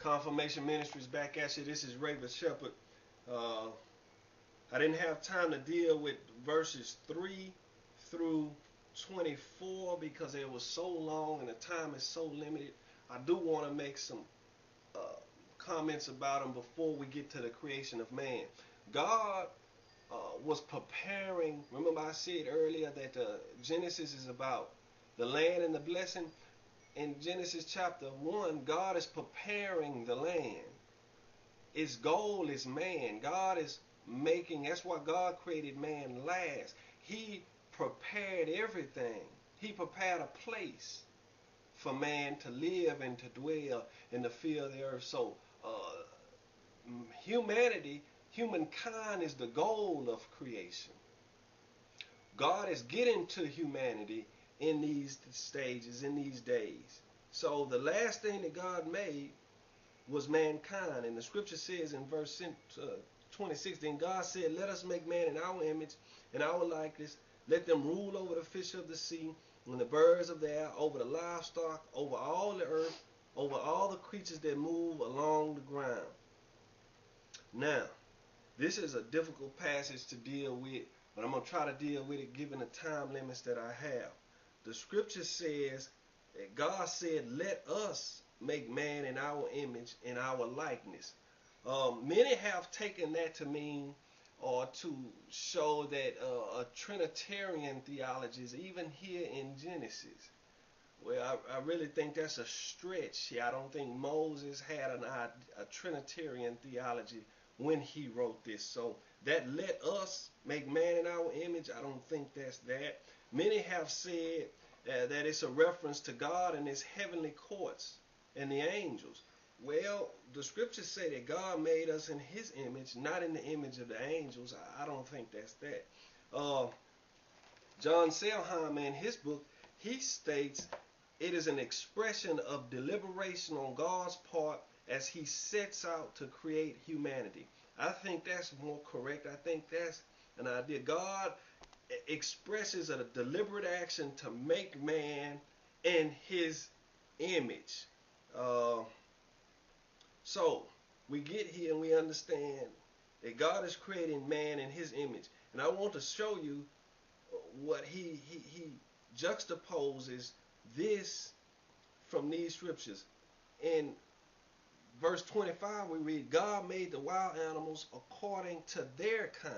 Confirmation Ministries back at you. This is Raven Shepherd. I didn't have time to deal with verses 3 through 24 because it was so long and the time is so limited. I do want to make some comments about them before we get to the creation of man. God was preparing. Remember I said earlier that Genesis is about the land and the blessing. In Genesis chapter 1, God is preparing the land. Its goal is man. God is making, that's why God created man last. He prepared everything. He prepared a place for man to live and to dwell in the field of the earth. So humankind is the goal of creation. God is getting to humanity in these stages, in these days. So the last thing that God made was mankind. And the scripture says in verse 26, then God said, let us make man in our image, in our likeness. Let them rule over the fish of the sea, and the birds of the air, over the livestock, over all the earth, over all the creatures that move along the ground. Now, this is a difficult passage to deal with, but I'm going to try to deal with it given the time limits that I have. The scripture says that God said, let us make man in our image, in our likeness. Many have taken that to mean or to show that a Trinitarian theology is even here in Genesis. Well, I really think that's a stretch. I don't think Moses had a Trinitarian theology when he wrote this. So that let us make man in our image, I don't think that's that. Many have said that it's a reference to God and his heavenly courts and the angels. Well, the scriptures say that God made us in his image, not in the image of the angels. I don't think that's that. John Selheim, in his book, he states it is an expression of deliberation on God's part as he sets out to create humanity. I think that's more correct. I think that's an idea. God expresses a deliberate action to make man in his image. So we get here and we understand that God is creating man in his image. And I want to show you what he juxtaposes this from these scriptures. In verse 25 we read, God made the wild animals according to their kind.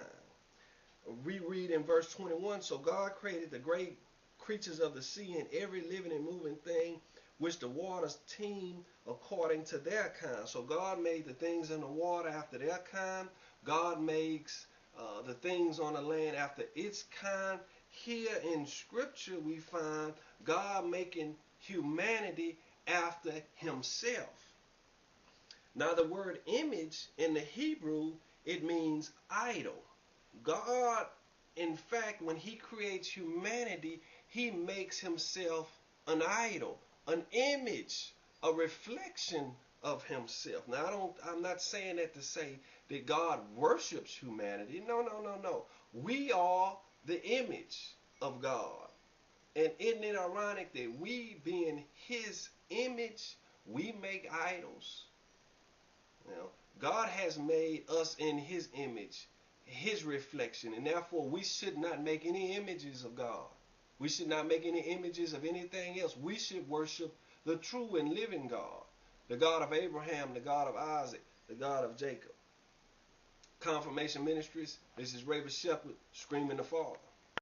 We read in verse 21, so God created the great creatures of the sea and every living and moving thing which the waters teem according to their kind. So God made the things in the water after their kind. God makes the things on the land after its kind. Here in scripture we find God making humanity after himself. Now the word image in the Hebrew, it means idol. God, in fact, when he creates humanity, he makes himself an idol, an image, a reflection of himself. Now, I'm not saying that to say that God worships humanity. No. We are the image of God. And isn't it ironic that we, being his image, we make idols? You know, God has made us in his image, his reflection, and therefore we should not make any images of God. We should not make any images of anything else. We should worship the true and living God, the God of Abraham, the God of Isaac, the God of Jacob. Confirmation Ministries, this is Raven Shepherd, screaming the Father.